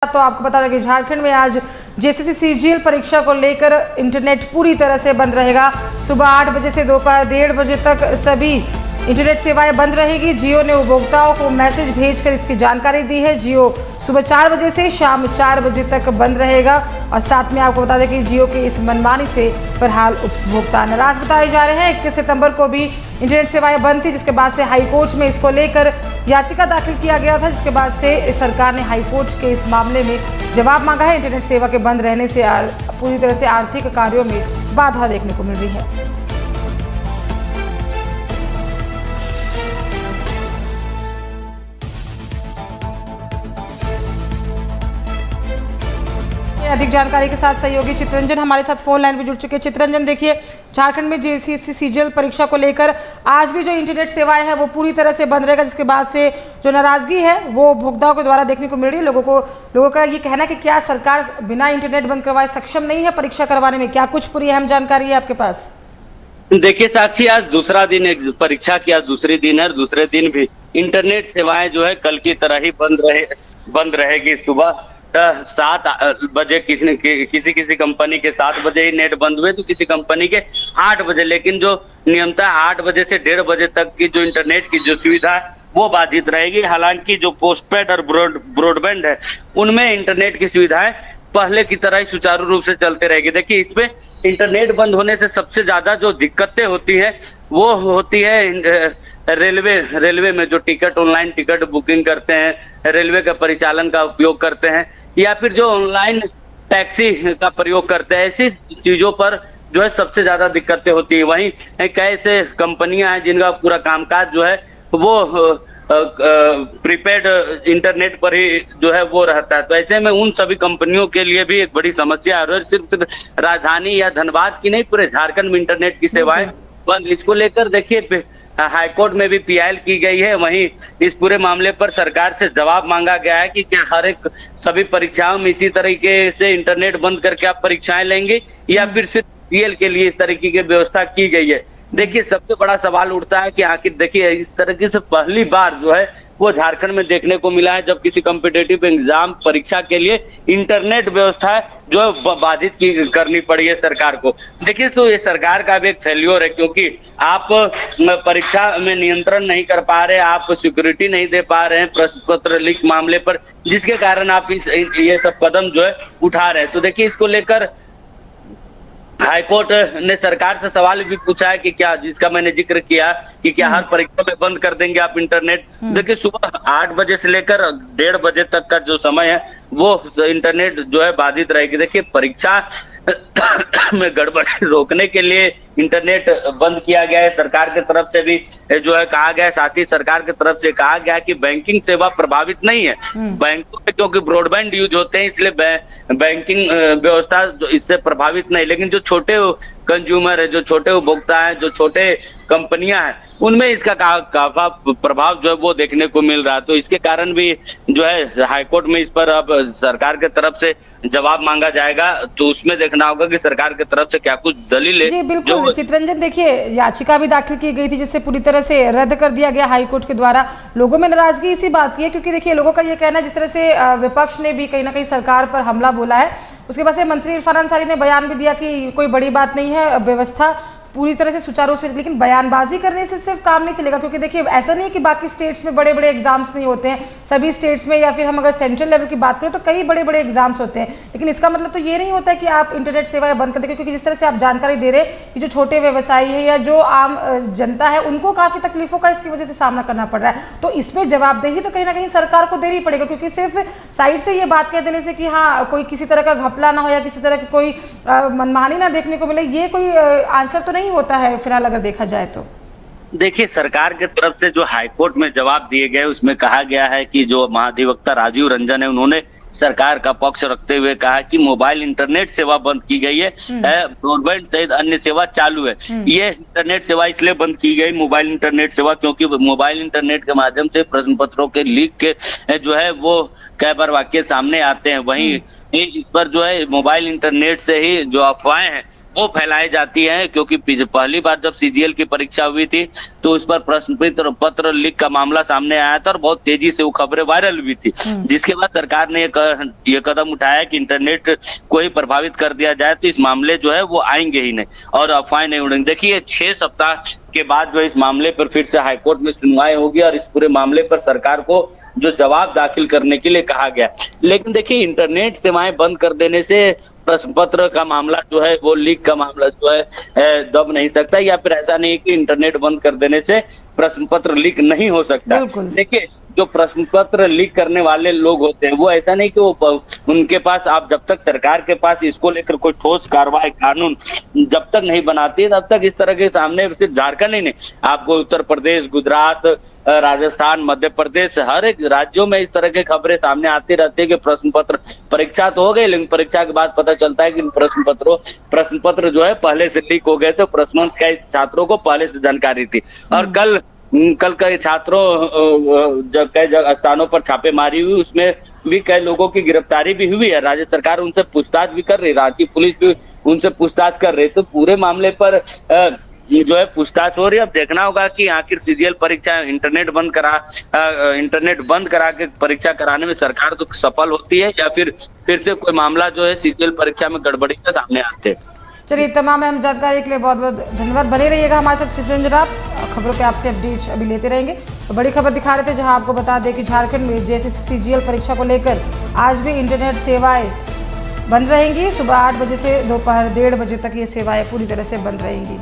तो आपको बता दें कि झारखंड में आज जेसीसी सीजीएल परीक्षा को लेकर इंटरनेट पूरी तरह से बंद रहेगा। सुबह 8 बजे से दोपहर 1:30 बजे तक सभी इंटरनेट सेवाएं बंद रहेगी। जियो ने उपभोक्ताओं को मैसेज भेजकर इसकी जानकारी दी है। जियो सुबह 4 बजे से शाम 4 बजे तक बंद रहेगा और साथ में आपको बता दें कि जियो के इस मनमानी से फिलहाल उपभोक्ता नाराज बताए जा रहे हैं। 21 सितंबर को भी इंटरनेट सेवाएं बंद थी, जिसके बाद से हाईकोर्ट में इसको लेकर याचिका दाखिल किया गया था, जिसके बाद से सरकार ने हाईकोर्ट के इस मामले में जवाब मांगा है। इंटरनेट सेवा के बंद रहने से पूरी तरह से आर्थिक कार्यों में बाधा देखने को मिल रही है। अधिक जानकारी के साथ सहयोगी चित्रंजन हमारे साथ फोन लाइन पे जुड़ चुके हैं। चित्रंजन, देखिए, झारखंड में जेसीसी सीजीएल परीक्षा को लेकर आज भी जो इंटरनेट सेवाएं हैं वो पूरी तरह से बंद रहेगा, जिसके बाद से जो नाराजगी है वो उपभोक्ताओं के द्वारा देखने को मिल रही है। लोगों का ये कहना है कि क्या सरकार बिना इंटरनेट बंद करवाए सक्षम नहीं है परीक्षा करवाने में? क्या कुछ पूरी अहम जानकारी है आपके पास? देखिए साक्षी, आज दूसरा दिन परीक्षा की, आज दूसरे दिन है। दूसरे दिन भी इंटरनेट सेवाएं जो है कल की तरह ही बंद रहेगी। सुबह 7 बजे किसी कंपनी के 7 बजे ही नेट बंद हुए तो किसी कंपनी के 8 बजे, लेकिन जो नियमतः 8 बजे से 1:30 बजे तक की जो इंटरनेट की जो सुविधा है वो बाधित रहेगी। हालांकि जो पोस्टपेड और ब्रॉडबैंड है उनमें इंटरनेट की सुविधाएं पहले की तरह ही सुचारू रूप से चलते रहेगी। देखिए, इसमें इंटरनेट बंद होने से सबसे ज्यादा जो दिक्कतें होती है वो होती है रेलवे में, जो ऑनलाइन टिकट बुकिंग करते हैं, रेलवे का परिचालन का उपयोग करते हैं, या फिर जो ऑनलाइन टैक्सी का प्रयोग करते हैं, ऐसी चीजों पर जो है सबसे ज्यादा दिक्कतें होती है। वहीं कई ऐसे कंपनियां हैं जिनका पूरा कामकाज जो है वो प्रीपेड इंटरनेट पर ही जो है वो रहता है। तो ऐसे में उन सभी कंपनियों के लिए भी एक बड़ी समस्या है। और सिर्फ राजधानी या धनबाद की नहीं, पूरे झारखंड में इंटरनेट की सेवाएं बंद। इसको लेकर देखिए, हाईकोर्ट में भी पीआईएल की गई है। वहीं इस पूरे मामले पर सरकार से जवाब मांगा गया है कि क्या सभी परीक्षाओं में इसी तरीके से इंटरनेट बंद करके आप परीक्षाएं लेंगे या फिर सिर्फ सीजीएल के लिए इस तरीके की व्यवस्था की गई है। देखिए, सबसे बड़ा सवाल उठता है कि आखिर देखिए, इस तरीके से पहली बार जो है वो झारखंड में देखने को मिला है जब किसी कॉम्पिटिटिव एग्जाम परीक्षा के लिए इंटरनेट व्यवस्था जो बाधित करनी पड़ी है सरकार को। देखिए, तो ये सरकार का भी एक फेल्योर है, क्योंकि आप परीक्षा में नियंत्रण नहीं कर पा रहे, आप सिक्योरिटी नहीं दे पा रहे हैं प्रश्न पत्र लीक मामले पर, जिसके कारण आप ये सब कदम जो है उठा रहे हैं। तो देखिए, इसको लेकर हाईकोर्ट ने सरकार से सवाल भी पूछा है कि क्या, जिसका मैंने जिक्र किया कि क्या हर परीक्षा में बंद कर देंगे आप इंटरनेट। देखिए, सुबह 8 बजे से लेकर 1:30 बजे तक का जो समय है वो इंटरनेट जो है बाधित रहेगी। देखिए, परीक्षा में गड़बड़ी रोकने के लिए इंटरनेट बंद किया गया है। सरकार की तरफ से भी जो है कहा गया है, साथ ही सरकार की तरफ से कहा गया है कि बैंकिंग सेवा प्रभावित नहीं है। बैंकों में क्योंकि ब्रॉडबैंड यूज होते हैं, इसलिए बैंकिंग व्यवस्था इससे प्रभावित नहीं। लेकिन जो छोटे कंज्यूमर है, जो छोटे उपभोक्ता है, जो छोटे कंपनियां हैं, उनमें इसका काफी प्रभाव जो है वो देखने को मिल रहा है। तो इसके कारण भी जो है हाईकोर्ट में इस पर अब सरकार की तरफ से जवाब मांगा जाएगा। तो उसमें देखना होगा कि सरकार की तरफ से क्या कुछ दलील है। जी बिल्कुल चित्रंजन, देखिए, याचिका भी दाखिल की गई थी जिसे पूरी तरह से रद्द कर दिया गया हाईकोर्ट के द्वारा। लोगों में नाराजगी इसी बात की है, क्योंकि देखिए, लोगों का ये कहना है, जिस तरह से विपक्ष ने भी कहीं ना कहीं सरकार पर हमला बोला है, उसके बाद से मंत्री इरफान अंसारी ने बयान भी दिया कि कोई बड़ी बात नहीं है, व्यवस्था पूरी तरह से सुचारू से, लेकिन बयानबाजी करने से सिर्फ काम नहीं चलेगा। क्योंकि देखिए, ऐसा नहीं है कि बाकी स्टेट्स में बड़े बड़े एग्जाम्स नहीं होते हैं, सभी स्टेट्स में, या फिर हम अगर सेंट्रल लेवल की बात करें तो कई बड़े बड़े एग्जाम्स होते हैं। लेकिन इसका मतलब तो ये नहीं होता है कि आप इंटरनेट सेवाएं बंद कर दें, क्योंकि जिस तरह से आप जानकारी दे रहे हैं कि जो छोटे व्यवसायी है या जो आम जनता है, उनको काफी तकलीफों का इसकी वजह से सामना करना पड़ रहा है। तो इसमें जवाबदेही तो कहीं ना कहीं सरकार को देनी पड़ेगा, क्योंकि सिर्फ साइड से ये बात कह देने से कि हाँ कोई किसी तरह का घपला ना हो या किसी तरह की कोई मनमानी ना देखने को मिले, ये कोई आंसर तो नहीं होता है फिलहाल अगर देखा जाए तो। देखिए, सरकार की तरफ से जो हाईकोर्ट में जवाब दिए गए उसमें कहा गया है कि जो महाधिवक्ता राजीव रंजन है, उन्होंने सरकार का पक्ष रखते हुए कहा कि मोबाइल इंटरनेट सेवा बंद की गई है, ब्रॉडबैंड सहित अन्य सेवा चालू है। ये इंटरनेट सेवा इसलिए बंद की गई, मोबाइल इंटरनेट सेवा, क्योंकि मोबाइल इंटरनेट के माध्यम से प्रश्न पत्रों के लीक के जो है वो कई बार वाक्य सामने आते हैं। वहीं इस पर जो है मोबाइल इंटरनेट से ही जो अफवाहें हैं वो फैलाई जाती है, क्योंकि पहली बार जब सीजीएल की परीक्षा हुई थी तो उस पर प्रश्न पत्र लीक का मामला सामने आया था और बहुत तेजी से वो खबरें वायरल हुई थी, जिसके बाद सरकार ने ये कदम उठाया कि इंटरनेट को ही प्रभावित कर दिया जाए तो इस मामले जो है वो आएंगे ही नहीं और अफवाहें नहीं उड़ेंगी। देखिए 6 सप्ताह के बाद जो इस मामले पर फिर से हाईकोर्ट में सुनवाई होगी और इस पूरे मामले पर सरकार को जो जवाब दाखिल करने के लिए कहा गया। लेकिन देखिए इंटरनेट सेवाएं बंद कर देने से प्रश्न पत्र का मामला जो है वो लीक का मामला जो है दब नहीं सकता, या फिर ऐसा नहीं कि इंटरनेट बंद कर देने से प्रश्न पत्र लीक नहीं हो सकता। देखिए जो प्रश्न पत्र लीक करने वाले लोग होते हैं वो ऐसा नहीं कि वो उनके पास, आप जब तक सरकार के पास इसको लेकर कोई ठोस कार्रवाई कानून जब तक नहीं बनाती तब तक इस तरह के सामने सिर्फ झारखंड ही नहीं, आपको उत्तर प्रदेश, गुजरात, राजस्थान, मध्य प्रदेश, हर एक राज्यों में इस तरह की खबरें सामने आती रहती है कि प्रश्न पत्र परीक्षा तो हो गई लेकिन परीक्षा के बाद पता चलता है कि प्रश्न पत्र जो है पहले से लीक हो गए थे, प्रश्नों कई छात्रों को पहले से जानकारी थी। और कल कई छात्रों कई स्थानों पर छापेमारी हुई, उसमें भी कई लोगों की गिरफ्तारी भी हुई है। राज्य सरकार उनसे पूछताछ भी कर रही, रांची पुलिस भी उनसे पूछताछ कर रही, तो पूरे मामले पर जो है पूछताछ हो रही है। अब देखना होगा कि आखिर सीजीएल परीक्षा इंटरनेट बंद करा के परीक्षा कराने में सरकार तो सफल होती है या फिर से कोई मामला जो है सीजीएल परीक्षा में गड़बड़ी के सामने आते हैं। चलिए, तमाम अहम जानकारी के लिए बहुत बहुत धन्यवाद। बने रहिएगा हमारे साथ चितरंजन, आप खबरों पे आपसे अपडेट अभी लेते रहेंगे। तो बड़ी खबर दिखा रहे थे जहां आपको बता दें कि झारखंड में जेएसएससी सीजीएल परीक्षा को लेकर आज भी इंटरनेट सेवाएं बंद रहेंगी। सुबह 8 बजे से दोपहर 1:30 बजे तक ये सेवाएं पूरी तरह से बंद रहेंगी।